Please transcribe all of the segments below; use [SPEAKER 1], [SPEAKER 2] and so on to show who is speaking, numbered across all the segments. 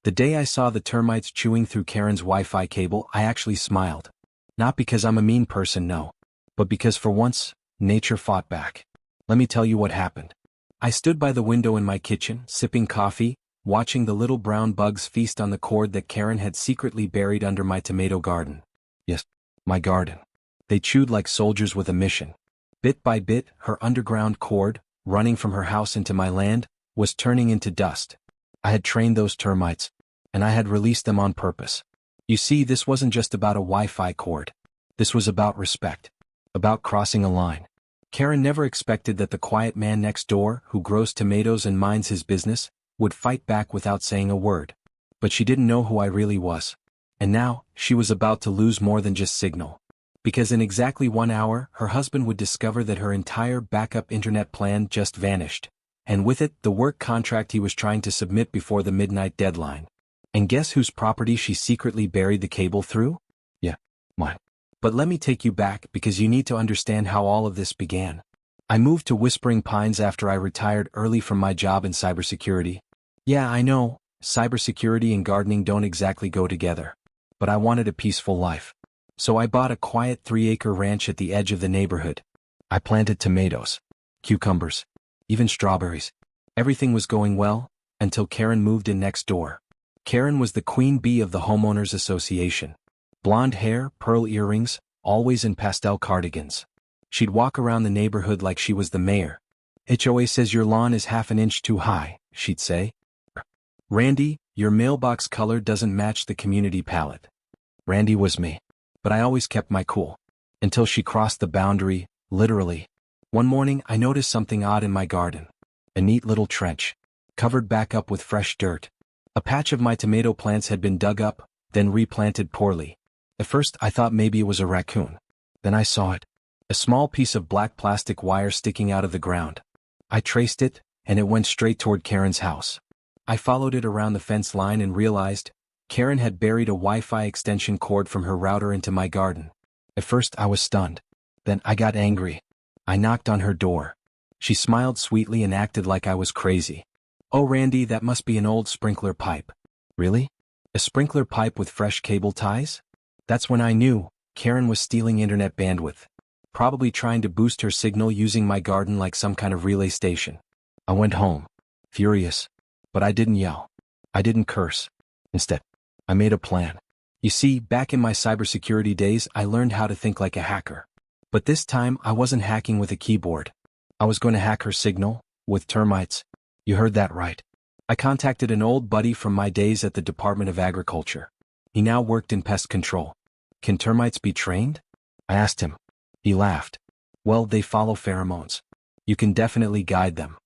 [SPEAKER 1] The day I saw the termites chewing through Karen's Wi-Fi cable, I actually smiled. Not because I'm a mean person, no. But because for once, nature fought back. Let me tell you what happened. I stood by the window in my kitchen, sipping coffee, watching the little brown bugs feast on the cord that Karen had secretly buried under my tomato garden. Yes, my garden. They chewed like soldiers with a mission. Bit by bit, her underground cord, running from her house into my land, was turning into dust. I had trained those termites, and I had released them on purpose. You see, this wasn't just about a Wi-Fi cord. This was about respect. About crossing a line. Karen never expected that the quiet man next door, who grows tomatoes and minds his business, would fight back without saying a word. But she didn't know who I really was. And now, she was about to lose more than just signal. Because in exactly 1 hour, her husband would discover that her entire backup internet plan just vanished. And with it, the work contract he was trying to submit before the midnight deadline. And guess whose property she secretly buried the cable through? Yeah, mine. But let me take you back because you need to understand how all of this began. I moved to Whispering Pines after I retired early from my job in cybersecurity. Yeah, I know, cybersecurity and gardening don't exactly go together. But I wanted a peaceful life. So I bought a quiet 3-acre ranch at the edge of the neighborhood. I planted tomatoes, cucumbers, even strawberries. Everything was going well, until Karen moved in next door. Karen was the queen bee of the Homeowners Association. Blonde hair, pearl earrings, always in pastel cardigans. She'd walk around the neighborhood like she was the mayor. HOA says your lawn is half an inch too high, she'd say. Randy, your mailbox color doesn't match the community palette. Randy was me. But I always kept my cool. Until she crossed the boundary, literally. One morning I noticed something odd in my garden. A neat little trench. Covered back up with fresh dirt. A patch of my tomato plants had been dug up, then replanted poorly. At first I thought maybe it was a raccoon. Then I saw it. A small piece of black plastic wire sticking out of the ground. I traced it, and it went straight toward Karen's house. I followed it around the fence line and realized Karen had buried a Wi-Fi extension cord from her router into my garden. At first I was stunned. Then I got angry. I knocked on her door. She smiled sweetly and acted like I was crazy. Oh Randy, that must be an old sprinkler pipe. Really? A sprinkler pipe with fresh cable ties? That's when I knew Karen was stealing internet bandwidth. Probably trying to boost her signal using my garden like some kind of relay station. I went home. Furious. But I didn't yell. I didn't curse. Instead, I made a plan. You see, back in my cybersecurity days, I learned how to think like a hacker. But this time, I wasn't hacking with a keyboard. I was going to hack her signal, with termites. You heard that right. I contacted an old buddy from my days at the Department of Agriculture. He now worked in pest control. Can termites be trained? I asked him. He laughed. Well, they follow pheromones. You can definitely guide them.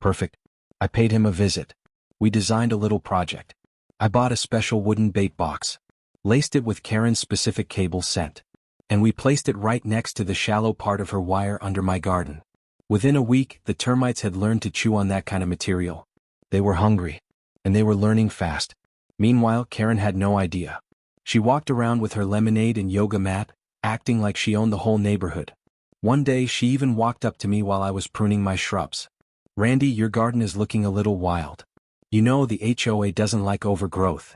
[SPEAKER 1] Perfect. I paid him a visit. We designed a little project. I bought a special wooden bait box, laced it with Karen's specific cable scent, and we placed it right next to the shallow part of her wire under my garden. Within a week, the termites had learned to chew on that kind of material. They were hungry, and they were learning fast. Meanwhile, Karen had no idea. She walked around with her lemonade and yoga mat, acting like she owned the whole neighborhood. One day, she even walked up to me while I was pruning my shrubs. Randy, your garden is looking a little wild. You know the HOA doesn't like overgrowth.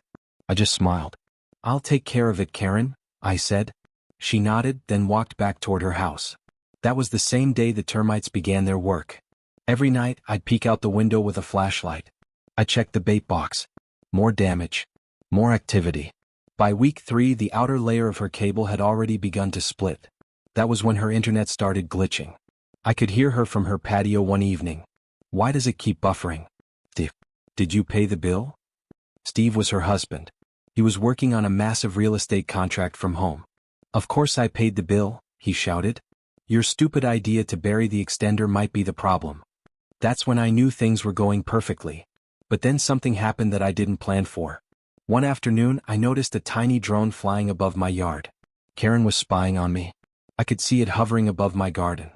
[SPEAKER 1] I just smiled. I'll take care of it, Karen, I said. She nodded, then walked back toward her house. That was the same day the termites began their work. Every night, I'd peek out the window with a flashlight. I checked the bait box. More damage. More activity. By week 3, the outer layer of her cable had already begun to split. That was when her internet started glitching. I could hear her from her patio one evening. Why does it keep buffering? Steve, did you pay the bill? Steve was her husband. He was working on a massive real estate contract from home. Of course I paid the bill, he shouted. Your stupid idea to bury the extender might be the problem. That's when I knew things were going perfectly. But then something happened that I didn't plan for. One afternoon, I noticed a tiny drone flying above my yard. Karen was spying on me. I could see it hovering above my garden.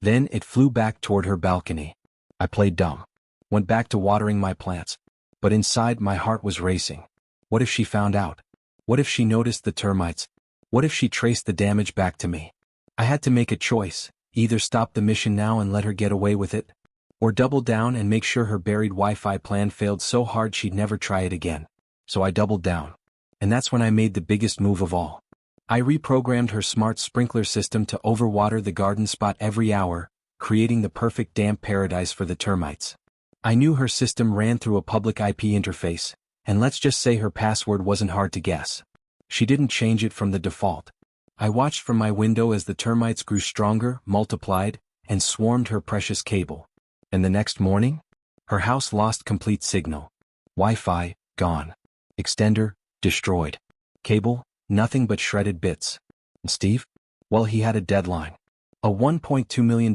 [SPEAKER 1] Then it flew back toward her balcony. I played dumb. Went back to watering my plants. But inside, my heart was racing. What if she found out? What if she noticed the termites? What if she traced the damage back to me? I had to make a choice, either stop the mission now and let her get away with it, or double down and make sure her buried Wi-Fi plan failed so hard she'd never try it again. So I doubled down. And that's when I made the biggest move of all. I reprogrammed her smart sprinkler system to overwater the garden spot every hour, creating the perfect damp paradise for the termites. I knew her system ran through a public IP interface, and let's just say her password wasn't hard to guess. She didn't change it from the default. I watched from my window as the termites grew stronger, multiplied, and swarmed her precious cable. And the next morning? Her house lost complete signal. Wi-Fi, gone. Extender, destroyed. Cable, nothing but shredded bits. And Steve? Well, he had a deadline. A $1.2 million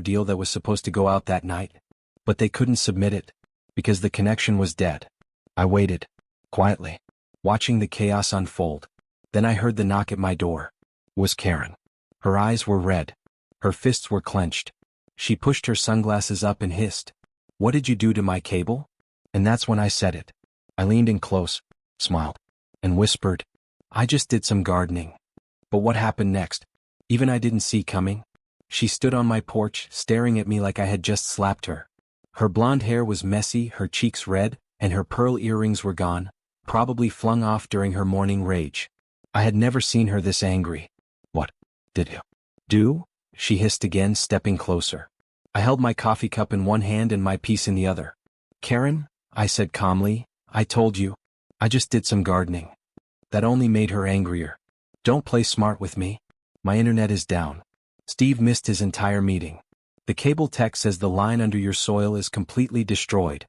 [SPEAKER 1] deal that was supposed to go out that night. But they couldn't submit it, because the connection was dead. I waited, quietly, watching the chaos unfold. Then I heard the knock at my door. It was Karen. Her eyes were red. Her fists were clenched. She pushed her sunglasses up and hissed, "What did you do to my cable?" And that's when I said it. I leaned in close, smiled, and whispered, "I just did some gardening." But what happened next? Even I didn't see coming. She stood on my porch, staring at me like I had just slapped her. Her blonde hair was messy, her cheeks red, and her pearl earrings were gone, probably flung off during her morning rage. I had never seen her this angry. "What did you do?" she hissed again, stepping closer. I held my coffee cup in one hand and my piece in the other. "Karen," I said calmly, "I told you. I just did some gardening." That only made her angrier. "Don't play smart with me. My internet is down." Steve missed his entire meeting. "The cable tech says the line under your soil is completely destroyed."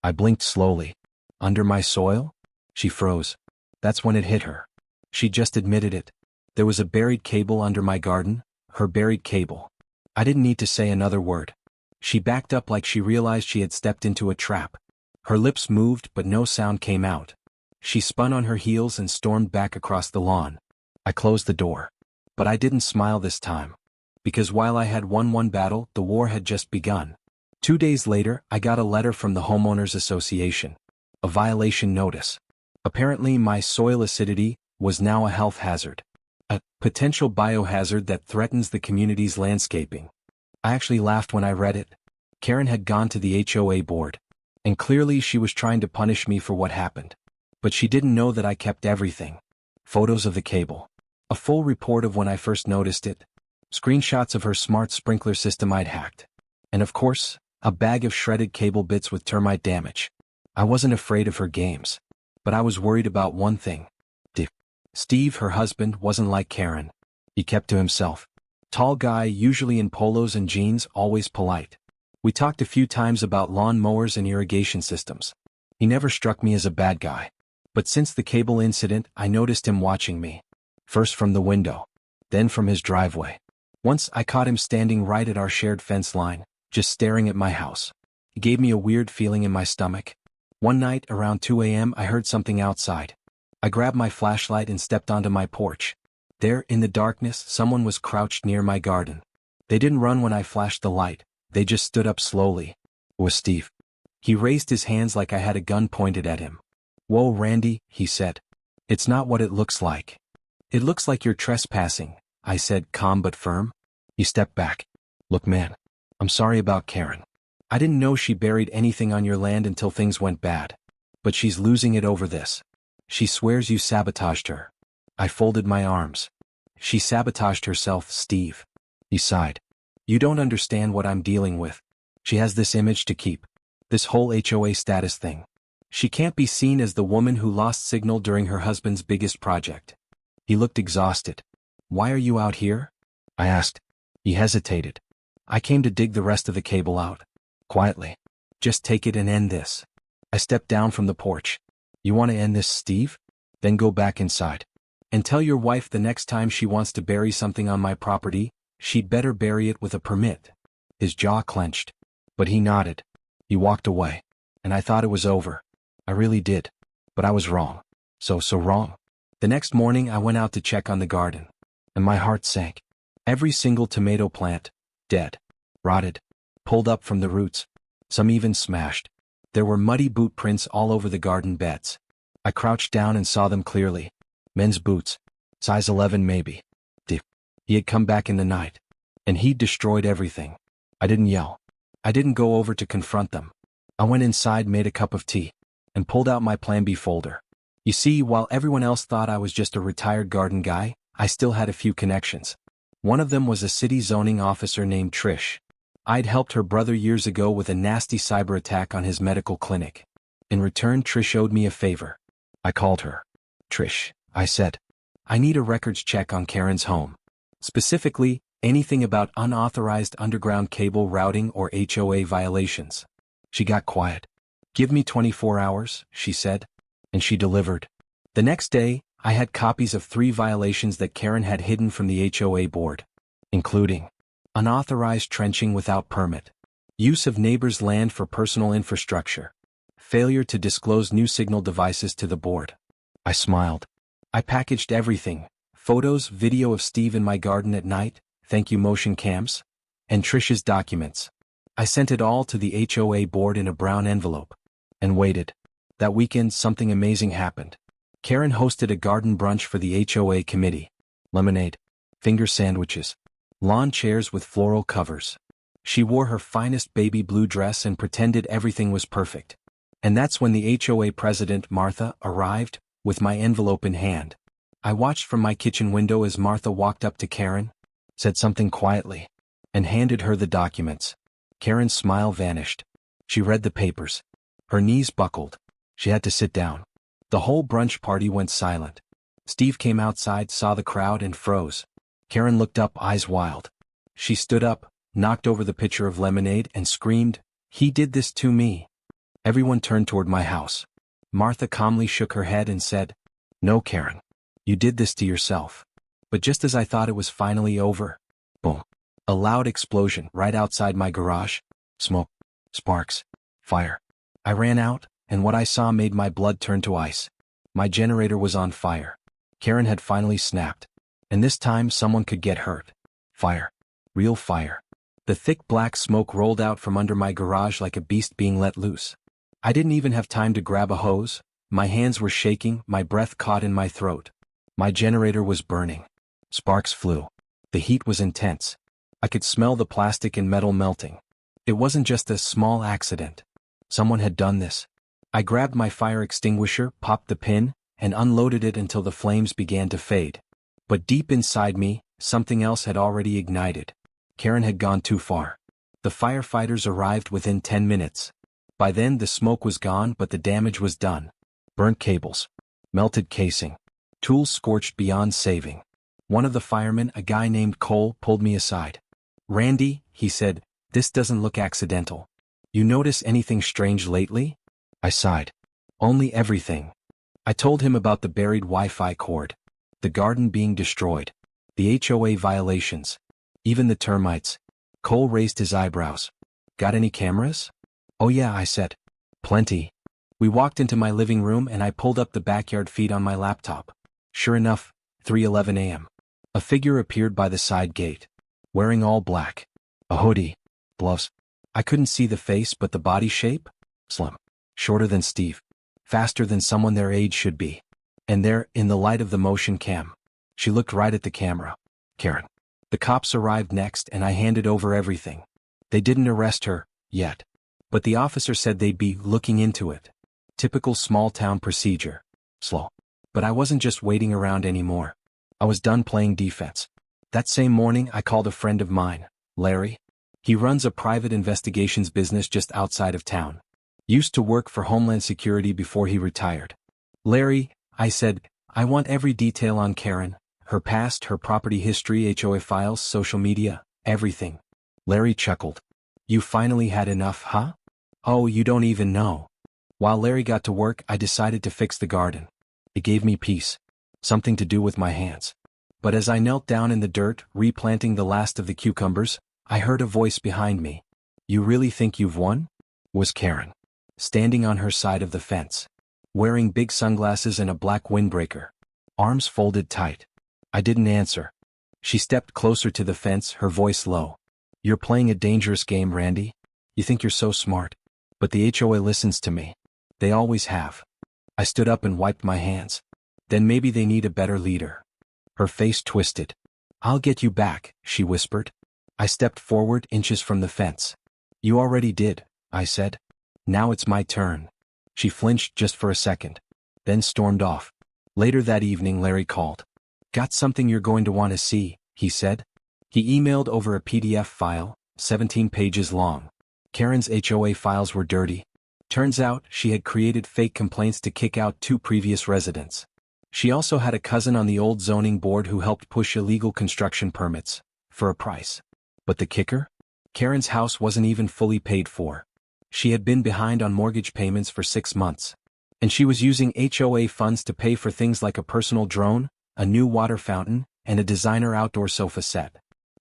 [SPEAKER 1] I blinked slowly. "Under my soil?" She froze. That's when it hit her. She just admitted it. There was a buried cable under my garden, her buried cable. I didn't need to say another word. She backed up like she realized she had stepped into a trap. Her lips moved but no sound came out. She spun on her heels and stormed back across the lawn. I closed the door. But I didn't smile this time. Because while I had won one battle, the war had just begun. 2 days later, I got a letter from the Homeowners Association. A violation notice. Apparently my soil acidity was now a health hazard. A potential biohazard that threatens the community's landscaping. I actually laughed when I read it. Karen had gone to the HOA board. And clearly she was trying to punish me for what happened. But she didn't know that I kept everything. Photos of the cable. A full report of when I first noticed it. Screenshots of her smart sprinkler system I'd hacked. And of course, a bag of shredded cable bits with termite damage. I wasn't afraid of her games. But I was worried about one thing. Steve, her husband, wasn't like Karen. He kept to himself. Tall guy, usually in polos and jeans, always polite. We talked a few times about lawn mowers and irrigation systems. He never struck me as a bad guy. But since the cable incident, I noticed him watching me. First from the window. Then from his driveway. Once I caught him standing right at our shared fence line, just staring at my house. It gave me a weird feeling in my stomach. One night, around 2 a.m., I heard something outside. I grabbed my flashlight and stepped onto my porch. There, in the darkness, someone was crouched near my garden. They didn't run when I flashed the light. They just stood up slowly. It was Steve. He raised his hands like I had a gun pointed at him. "Whoa, Randy," he said. "It's not what it looks like." "It looks like you're trespassing," I said, calm but firm. He stepped back. "Look, man, I'm sorry about Karen. I didn't know she buried anything on your land until things went bad. But she's losing it over this. She swears you sabotaged her." I folded my arms. "She sabotaged herself, Steve." He sighed. "You don't understand what I'm dealing with. She has this image to keep. This whole HOA status thing. She can't be seen as the woman who lost signal during her husband's biggest project." He looked exhausted. "Why are you out here?" I asked. He hesitated. "I came to dig the rest of the cable out. Quietly. Just take it and end this." I stepped down from the porch. "You want to end this, Steve? Then go back inside. And tell your wife the next time she wants to bury something on my property, she'd better bury it with a permit." His jaw clenched. But he nodded. He walked away. And I thought it was over. I really did. But I was wrong. So wrong. The next morning I went out to check on the garden. And my heart sank. Every single tomato plant, dead, rotted, pulled up from the roots. Some even smashed. There were muddy boot prints all over the garden beds. I crouched down and saw them clearly. Men's boots. Size 11 maybe. He had come back in the night. And he'd destroyed everything. I didn't yell. I didn't go over to confront them. I went inside, made a cup of tea, and pulled out my Plan B folder. You see, while everyone else thought I was just a retired garden guy, I still had a few connections. One of them was a city zoning officer named Trish. I'd helped her brother years ago with a nasty cyber attack on his medical clinic. In return, Trish owed me a favor. I called her. Trish, I said, I need a records check on Karen's home. Specifically, anything about unauthorized underground cable routing or HOA violations. She got quiet. Give me 24 hours, she said. And she delivered. The next day, I had copies of 3 violations that Karen had hidden from the HOA board, including unauthorized trenching without permit, use of neighbors' land for personal infrastructure, failure to disclose new signal devices to the board. I smiled. I packaged everything, photos, video of Steve in my garden at night, thank you motion cams, and Trish's documents. I sent it all to the HOA board in a brown envelope, and waited. That weekend something amazing happened. Karen hosted a garden brunch for the HOA committee. Lemonade, finger sandwiches, lawn chairs with floral covers. She wore her finest baby blue dress and pretended everything was perfect. And that's when the HOA president, Martha, arrived, with my envelope in hand. I watched from my kitchen window as Martha walked up to Karen, said something quietly, and handed her the documents. Karen's smile vanished. She read the papers. Her knees buckled. She had to sit down. The whole brunch party went silent. Steve came outside, saw the crowd, and froze. Karen looked up, eyes wild. She stood up, knocked over the pitcher of lemonade, and screamed, "He did this to me." Everyone turned toward my house. Martha calmly shook her head and said, "No, Karen. You did this to yourself." But just as I thought it was finally over, boom. A loud explosion right outside my garage. Smoke, sparks, fire. I ran out, and what I saw made my blood turn to ice. My generator was on fire. Karen had finally snapped. And this time someone could get hurt. Fire. Real fire. The thick black smoke rolled out from under my garage like a beast being let loose. I didn't even have time to grab a hose. My hands were shaking, my breath caught in my throat. My generator was burning. Sparks flew. The heat was intense. I could smell the plastic and metal melting. It wasn't just a small accident. Someone had done this. I grabbed my fire extinguisher, popped the pin, and unloaded it until the flames began to fade. But deep inside me, something else had already ignited. Karen had gone too far. The firefighters arrived within 10 minutes. By then the smoke was gone, but the damage was done. Burnt cables. Melted casing. Tools scorched beyond saving. One of the firemen, a guy named Cole, pulled me aside. "Randy," he said, "this doesn't look accidental. You notice anything strange lately?" I sighed. "Only everything." I told him about the buried Wi-Fi cord, the garden being destroyed, the HOA violations, even the termites. Cole raised his eyebrows. "Got any cameras?" "Oh yeah," I said. "Plenty." We walked into my living room and I pulled up the backyard feed on my laptop. Sure enough, 3:11 a.m. A figure appeared by the side gate, wearing all black. A hoodie, gloves. I couldn't see the face, but the body shape? Slim. Shorter than Steve. Faster than someone their age should be. And there, in the light of the motion cam, she looked right at the camera. Karen. The cops arrived next and I handed over everything. They didn't arrest her, yet. But the officer said they'd be looking into it. Typical small-town procedure. Slow. But I wasn't just waiting around anymore. I was done playing defense. That same morning I called a friend of mine, Larry. He runs a private investigations business just outside of town. Used to work for Homeland Security before he retired. "Larry," I said, "I want every detail on Karen, her past, her property history, HOA files, social media, everything." Larry chuckled. "You finally had enough, huh? Oh, you don't even know." While Larry got to work, I decided to fix the garden. It gave me peace. Something to do with my hands. But as I knelt down in the dirt, replanting the last of the cucumbers, I heard a voice behind me. "You really think you've won?" Was Karen. Standing on her side of the fence. Wearing big sunglasses and a black windbreaker. Arms folded tight. I didn't answer. She stepped closer to the fence, her voice low. "You're playing a dangerous game, Randy. You think you're so smart. But the HOA listens to me. They always have." I stood up and wiped my hands. "Then maybe they need a better leader." Her face twisted. "I'll get you back," she whispered. I stepped forward, inches from the fence. "You already did," I said. "Now it's my turn." She flinched just for a second. then stormed off. Later that evening Larry called. "Got something you're going to want to see," he said. He emailed over a PDF file, 17 pages long. Karen's HOA files were dirty. Turns out, she had created fake complaints to kick out 2 previous residents. She also had a cousin on the old zoning board who helped push illegal construction permits, for a price. But the kicker? Karen's house wasn't even fully paid for. She had been behind on mortgage payments for 6 months. And she was using HOA funds to pay for things like a personal drone, a new water fountain, and a designer outdoor sofa set.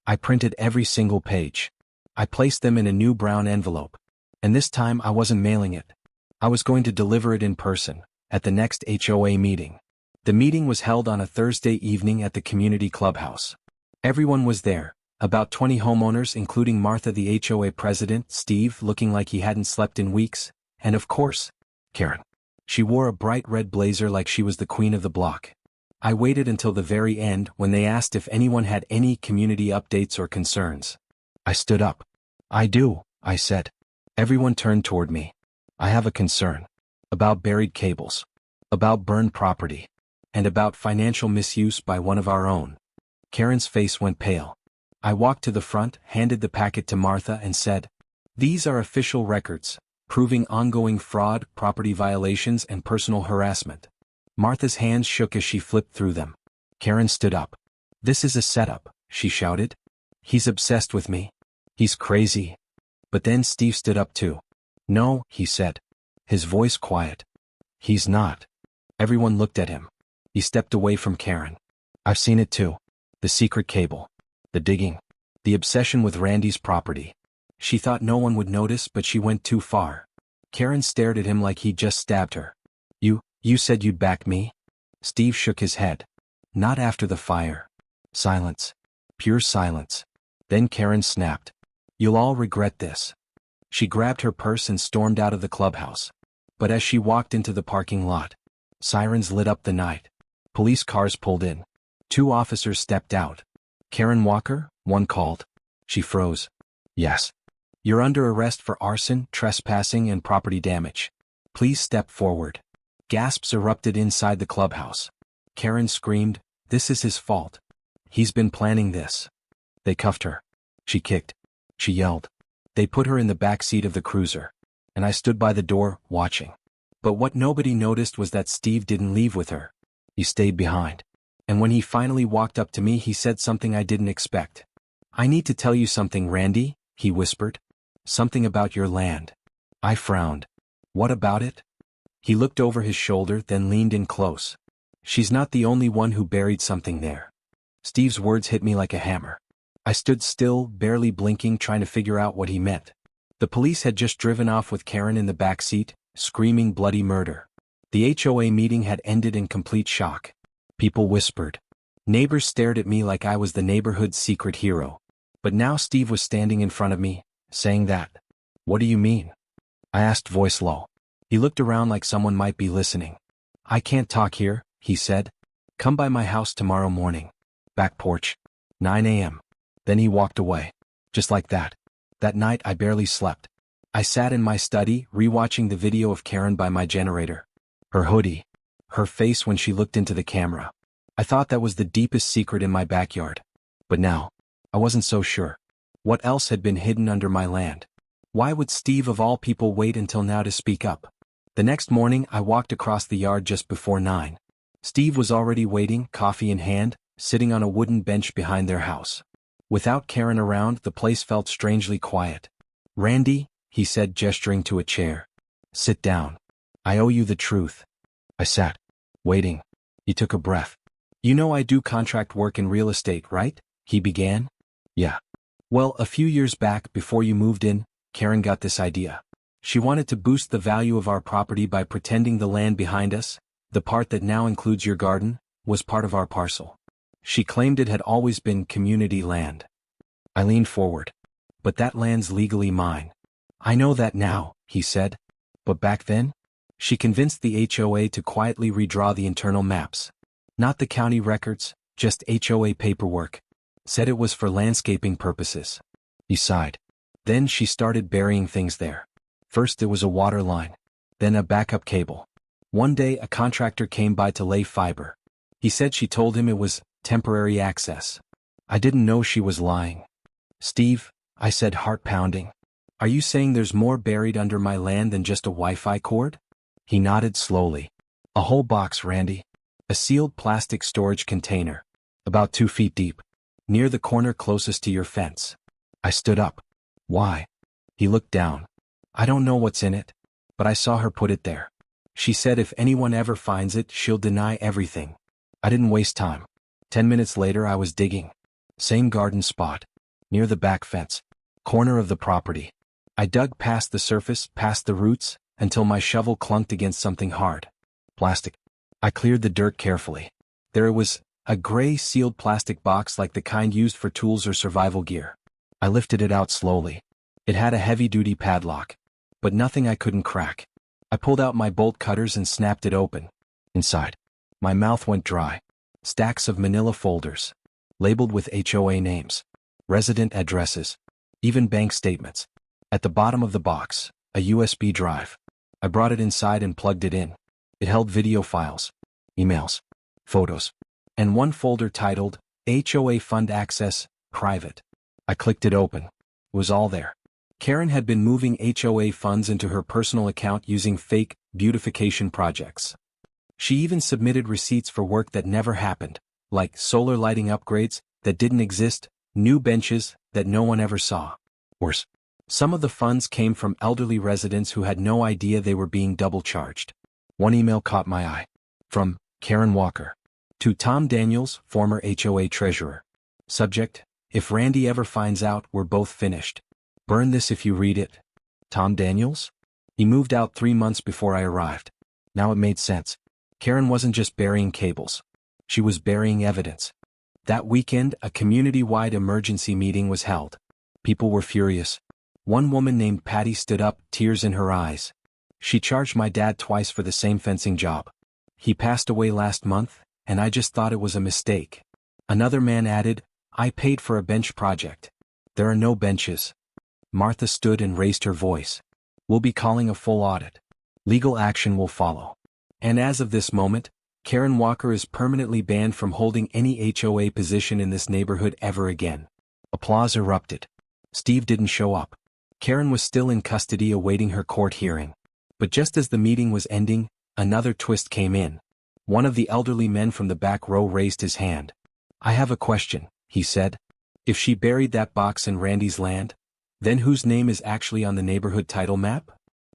[SPEAKER 1] I printed every single page. I placed them in a new brown envelope. And this time I wasn't mailing it. I was going to deliver it in person, at the next HOA meeting. The meeting was held on a Thursday evening at the community clubhouse. Everyone was there, about 20 homeowners including Martha the HOA president, Steve looking like he hadn't slept in weeks, and of course, Karen. She wore a bright red blazer like she was the queen of the block. I waited until the very end when they asked if anyone had any community updates or concerns. I stood up. "I do," I said. Everyone turned toward me. "I have a concern. About buried cables. About burned property. And about financial misuse by one of our own." Karen's face went pale. I walked to the front, handed the packet to Martha and said, "These are official records, proving ongoing fraud, property violations and personal harassment." Martha's hands shook as she flipped through them. Karen stood up. "This is a setup," she shouted. "He's obsessed with me. He's crazy." But then Steve stood up too. "No," he said, his voice quiet. "He's not." Everyone looked at him. He stepped away from Karen. "I've seen it too. The secret cable. The digging. The obsession with Randy's property." She thought no one would notice, but she went too far. Karen stared at him like he'd just stabbed her. You said you'd back me?" Steve shook his head. "Not after the fire." Silence. Pure silence. Then Karen snapped. "You'll all regret this." She grabbed her purse and stormed out of the clubhouse. But as she walked into the parking lot, sirens lit up the night. Police cars pulled in. 2 officers stepped out. "Karen Walker?" one called. She froze. "Yes." "You're under arrest for arson, trespassing and property damage. Please step forward." Gasps erupted inside the clubhouse. Karen screamed, "This is his fault. He's been planning this." They cuffed her. She kicked. She yelled. They put her in the back seat of the cruiser. And I stood by the door, watching. But what nobody noticed was that Steve didn't leave with her. He stayed behind. And when he finally walked up to me, he said something I didn't expect. "I need to tell you something, Randy," he whispered. "Something about your land." I frowned. "What about it?" He looked over his shoulder, then leaned in close. "She's not the only one who buried something there." Steve's words hit me like a hammer. I stood still, barely blinking, trying to figure out what he meant. The police had just driven off with Karen in the back seat, screaming bloody murder. The HOA meeting had ended in complete shock. People whispered. Neighbors stared at me like I was the neighborhood's secret hero. But now Steve was standing in front of me, saying that. "What do you mean?" I asked, voice low. He looked around like someone might be listening. "I can't talk here," he said. "Come by my house tomorrow morning. Back porch. 9 a.m. Then he walked away. Just like that. That night I barely slept. I sat in my study, rewatching the video of Karen by my generator. Her hoodie. Her face when she looked into the camera. I thought that was the deepest secret in my backyard. But now, I wasn't so sure. What else had been hidden under my land? Why would Steve of all people wait until now to speak up? The next morning I walked across the yard just before 9. Steve was already waiting, coffee in hand, sitting on a wooden bench behind their house. Without Karen around, the place felt strangely quiet. "Randy," he said, gesturing to a chair. "Sit down. I owe you the truth." I sat, waiting. He took a breath. "You know I do contract work in real estate, right?" he began. "Yeah." "Well, a few years back, before you moved in, Karen got this idea. She wanted to boost the value of our property by pretending the land behind us, the part that now includes your garden, was part of our parcel. She claimed it had always been community land." I leaned forward. "But that land's legally mine." "I know that now," he said. "But back then?" She convinced the HOA to quietly redraw the internal maps. Not the county records, just HOA paperwork. Said it was for landscaping purposes. He sighed. Then she started burying things there. First there was a water line. Then a backup cable. One day a contractor came by to lay fiber. He said she told him it was temporary access. I didn't know she was lying. Steve, I said, heart pounding. Are you saying there's more buried under my land than just a Wi-Fi cord? He nodded slowly. A whole box, Randy. A sealed plastic storage container. About 2 feet deep. Near the corner closest to your fence. I stood up. Why? He looked down. I don't know what's in it, but I saw her put it there. She said if anyone ever finds it, she'll deny everything. I didn't waste time. 10 minutes later I was digging. Same garden spot. Near the back fence. Corner of the property. I dug past the surface, past the roots, until my shovel clunked against something hard. Plastic. I cleared the dirt carefully. There it was, a gray sealed plastic box like the kind used for tools or survival gear. I lifted it out slowly. It had a heavy-duty padlock, but nothing I couldn't crack. I pulled out my bolt cutters and snapped it open. Inside, my mouth went dry. Stacks of manila folders, labeled with HOA names, resident addresses, even bank statements. At the bottom of the box, a USB drive. I brought it inside and plugged it in. It held video files, emails, photos, and one folder titled HOA Fund Access, Private. I clicked it open. It was all there. Karen had been moving HOA funds into her personal account using fake beautification projects. She even submitted receipts for work that never happened, like solar lighting upgrades that didn't exist, new benches that no one ever saw. Worse, some of the funds came from elderly residents who had no idea they were being double-charged. One email caught my eye. From Karen Walker. To Tom Daniels, former HOA treasurer. Subject, if Randy ever finds out, we're both finished. Burn this if you read it. Tom Daniels? He moved out 3 months before I arrived. Now it made sense. Karen wasn't just burying cables. She was burying evidence. That weekend, a community-wide emergency meeting was held. People were furious. One woman named Patty stood up, tears in her eyes. She charged my dad twice for the same fencing job. He passed away last month, and I just thought it was a mistake. Another man added, I paid for a bench project. There are no benches. Martha stood and raised her voice. We'll be calling a full audit. Legal action will follow. And as of this moment, Karen Walker is permanently banned from holding any HOA position in this neighborhood ever again. Applause erupted. Steve didn't show up. Karen was still in custody awaiting her court hearing. But just as the meeting was ending, another twist came in. One of the elderly men from the back row raised his hand. I have a question, he said. If she buried that box in Randy's land, then whose name is actually on the neighborhood title map?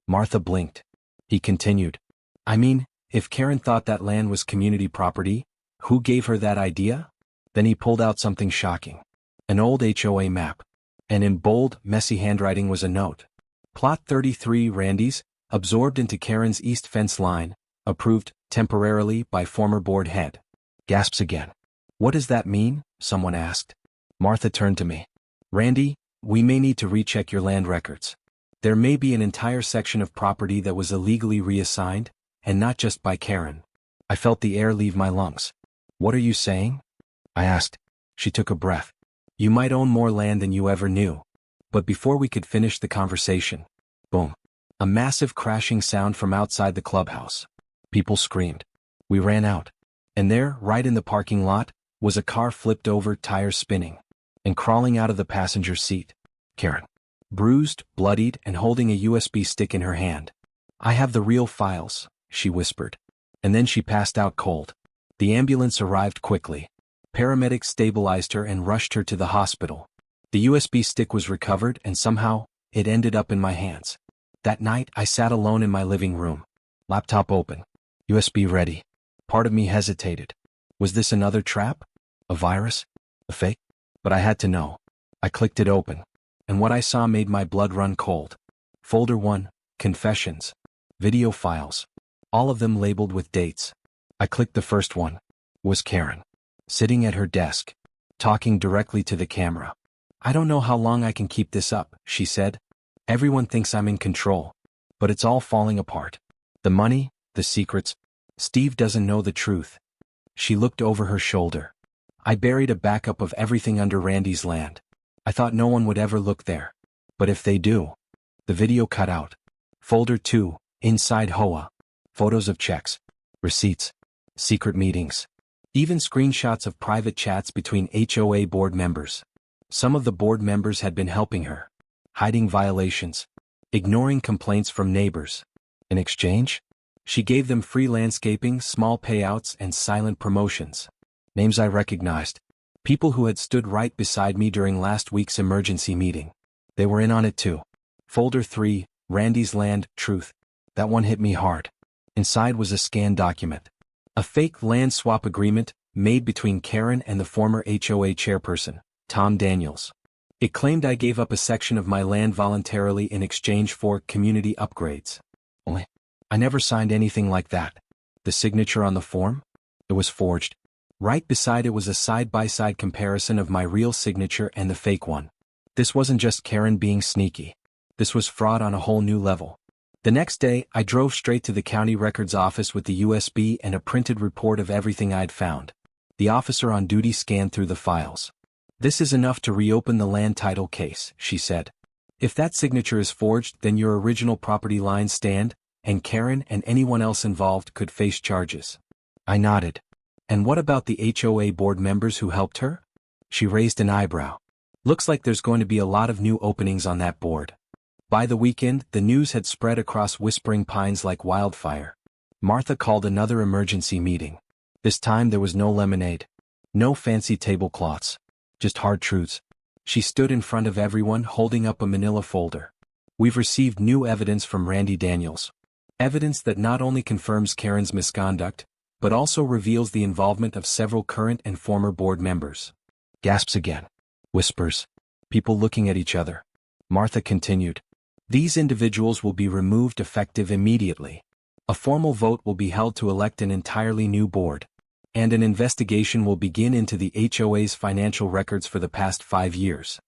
[SPEAKER 1] Martha blinked. He continued. I mean, if Karen thought that land was community property, who gave her that idea? Then he pulled out something shocking. An old HOA map. And in bold, messy handwriting was a note. Plot 33 Randy's, absorbed into Karen's east fence line, approved, temporarily, by former board head. Gasps again. What does that mean? Someone asked. Martha turned to me. Randy, we may need to recheck your land records. There may be an entire section of property that was illegally reassigned, and not just by Karen. I felt the air leave my lungs. What are you saying? I asked. She took a breath. You might own more land than you ever knew. But before we could finish the conversation, boom. A massive crashing sound from outside the clubhouse. People screamed. We ran out. And there, right in the parking lot, was a car flipped over, tires spinning. And crawling out of the passenger seat, Karen. Bruised, bloodied, and holding a USB stick in her hand. I have the real files, she whispered. And then she passed out cold. The ambulance arrived quickly. Paramedics stabilized her and rushed her to the hospital. The USB stick was recovered and somehow, it ended up in my hands. That night, I sat alone in my living room. Laptop open. USB ready. Part of me hesitated. Was this another trap? A virus? A fake? But I had to know. I clicked it open. And what I saw made my blood run cold. Folder 1, Confessions. Video files. All of them labeled with dates. I clicked the first one. It was Karen. Sitting at her desk. Talking directly to the camera. I don't know how long I can keep this up, she said. Everyone thinks I'm in control. But it's all falling apart. The money, the secrets. Steve doesn't know the truth. She looked over her shoulder. I buried a backup of everything under Randy's land. I thought no one would ever look there. But if they do. The video cut out. Folder 2, Inside HOA. Photos of checks, receipts, secret meetings, even screenshots of private chats between HOA board members. Some of the board members had been helping her, hiding violations, ignoring complaints from neighbors. In exchange, she gave them free landscaping, small payouts, and silent promotions. Names I recognized. People who had stood right beside me during last week's emergency meeting. They were in on it too. Folder 3, Randy's Land, Truth. That one hit me hard. Inside was a scanned document. A fake land swap agreement made between Karen and the former HOA chairperson, Tom Daniels. It claimed I gave up a section of my land voluntarily in exchange for community upgrades. Only, I never signed anything like that. The signature on the form? It was forged. Right beside it was a side-by-side comparison of my real signature and the fake one. This wasn't just Karen being sneaky. This was fraud on a whole new level. The next day, I drove straight to the county records office with the USB and a printed report of everything I'd found. The officer on duty scanned through the files. "This is enough to reopen the land title case," she said. "If that signature is forged, then your original property lines stand, and Karen and anyone else involved could face charges." I nodded. "And what about the HOA board members who helped her?" She raised an eyebrow. "Looks like there's going to be a lot of new openings on that board." By the weekend, the news had spread across Whispering Pines like wildfire. Martha called another emergency meeting. This time there was no lemonade. No fancy tablecloths. Just hard truths. She stood in front of everyone holding up a manila folder. "We've received new evidence from Randy Daniels. Evidence that not only confirms Karen's misconduct, but also reveals the involvement of several current and former board members." Gasps again. Whispers. People looking at each other. Martha continued. "These individuals will be removed effective immediately. A formal vote will be held to elect an entirely new board. And an investigation will begin into the HOA's financial records for the past 5 years."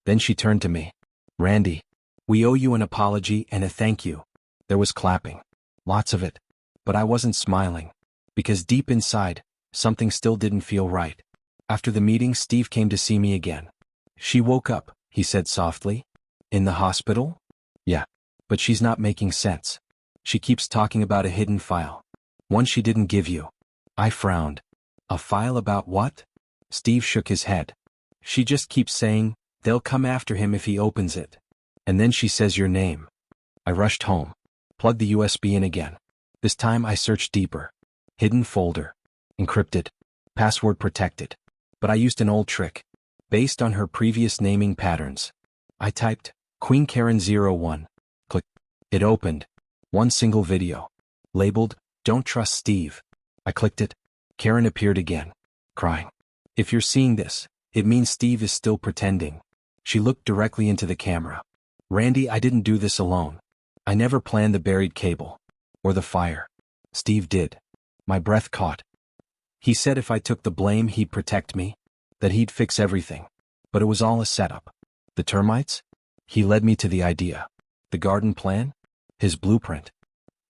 [SPEAKER 1] Then she turned to me. "Randy, we owe you an apology and a thank you." There was clapping. Lots of it. But I wasn't smiling. Because deep inside, something still didn't feel right. After the meeting, Steve came to see me again. "She woke up," he said softly. "In the hospital?" "Yeah. But she's not making sense. She keeps talking about a hidden file. One she didn't give you." I frowned. "A file about what?" Steve shook his head. "She just keeps saying, they'll come after him if he opens it. And then she says your name." I rushed home. Plugged the USB in again. This time I searched deeper. Hidden folder. Encrypted. Password protected. But I used an old trick. Based on her previous naming patterns. I typed, Queen Karen 01. Click. It opened. One single video. Labeled, "Don't Trust Steve." I clicked it. Karen appeared again. Crying. "If you're seeing this, it means Steve is still pretending." She looked directly into the camera. "Randy, I didn't do this alone. I never planned the buried cable. Or the fire. Steve did." My breath caught. "He said if I took the blame he'd protect me. That he'd fix everything. But it was all a setup. The termites? He led me to the idea. The garden plan? His blueprint.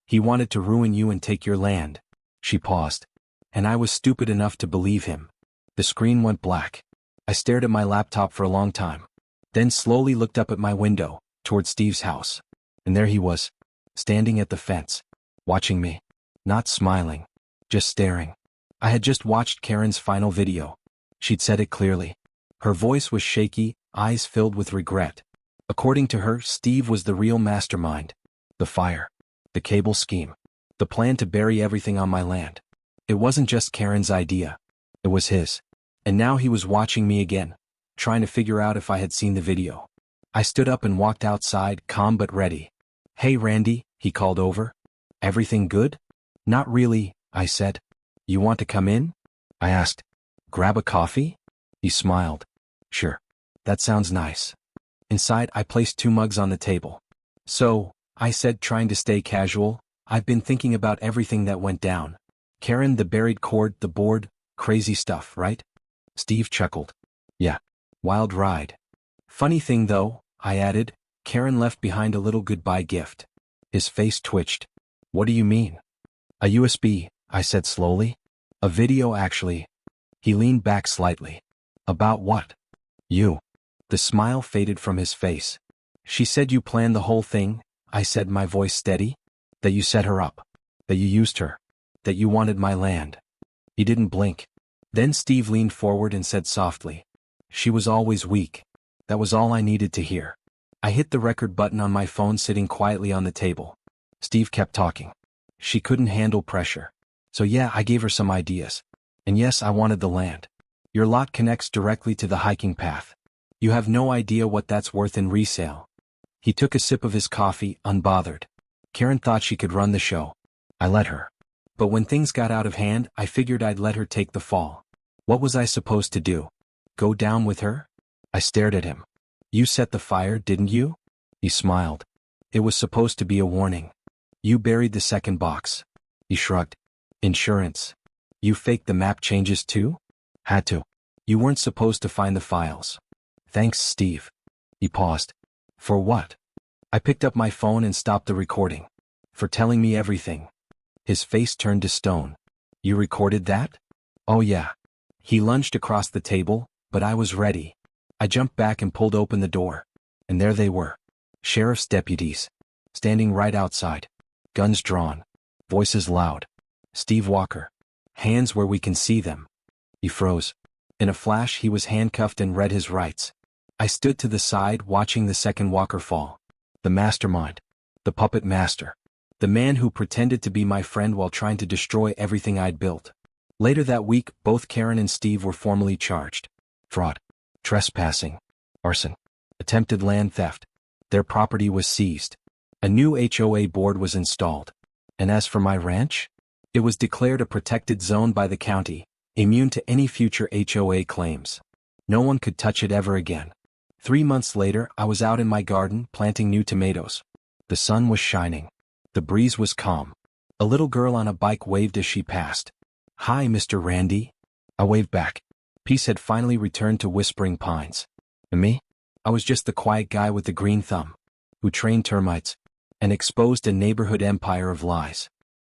[SPEAKER 1] He wanted to ruin you and take your land." She paused. "And I was stupid enough to believe him." The screen went black. I stared at my laptop for a long time. Then slowly looked up at my window, toward Steve's house. And there he was, standing at the fence, watching me. Not smiling. Just staring. I had just watched Karen's final video. She'd said it clearly. Her voice was shaky, eyes filled with regret. According to her, Steve was the real mastermind. The fire. The cable scheme. The plan to bury everything on my land. It wasn't just Karen's idea. It was his. And now he was watching me again, trying to figure out if I had seen the video. I stood up and walked outside, calm but ready. "Hey Randy," he called over. "Everything good?" "Not really," I said. "You want to come in?" I asked. "Grab a coffee?" He smiled. "Sure. That sounds nice." Inside, I placed 2 mugs on the table. "So," I said, trying to stay casual, "I've been thinking about everything that went down. Karen, the buried cord, the board, crazy stuff, right?" Steve chuckled. "Yeah. Wild ride. Funny thing though," I added, "Karen left behind a little goodbye gift." His face twitched. "What do you mean?" "A USB," I said slowly. "A video actually." He leaned back slightly. "About what?" "You." The smile faded from his face. "She said you planned the whole thing," I said, my voice steady. "That you set her up." That you used her. That you wanted my land. He didn't blink. Then Steve leaned forward and said softly, "She was always weak." That was all I needed to hear. I hit the record button on my phone sitting quietly on the table. Steve kept talking. She couldn't handle pressure. So yeah, I gave her some ideas. And yes, I wanted the land. Your lot connects directly to the hiking path. You have no idea what that's worth in resale. He took a sip of his coffee, unbothered. Karen thought she could run the show. I let her. But when things got out of hand, I figured I'd let her take the fall. What was I supposed to do? Go down with her? I stared at him. You set the fire, didn't you? He smiled. It was supposed to be a warning. You buried the second box. He shrugged. Insurance. You faked the map changes too? Had to. You weren't supposed to find the files. Thanks, Steve. He paused. For what? I picked up my phone and stopped the recording. For telling me everything. His face turned to stone. You recorded that? Oh yeah. He lunged across the table, but I was ready. I jumped back and pulled open the door. And there they were. Sheriff's deputies. Standing right outside. Guns drawn. Voices loud. Steve Walker. Hands where we can see them. He froze. In a flash he was handcuffed and read his rights. I stood to the side watching the second Walker fall. The mastermind. The puppet master. The man who pretended to be my friend while trying to destroy everything I'd built. Later that week, both Karen and Steve were formally charged. Fraud. Trespassing. Arson. Attempted land theft. Their property was seized. A new HOA board was installed. And as for my ranch? It was declared a protected zone by the county, immune to any future HOA claims. No one could touch it ever again. 3 months later, I was out in my garden planting new tomatoes. The sun was shining. The breeze was calm. A little girl on a bike waved as she passed. "Hi, Mr. Randy." I waved back. Peace had finally returned to Whispering Pines. And me? I was just the quiet guy with the green thumb, who trained termites and exposed a neighborhood empire of lies.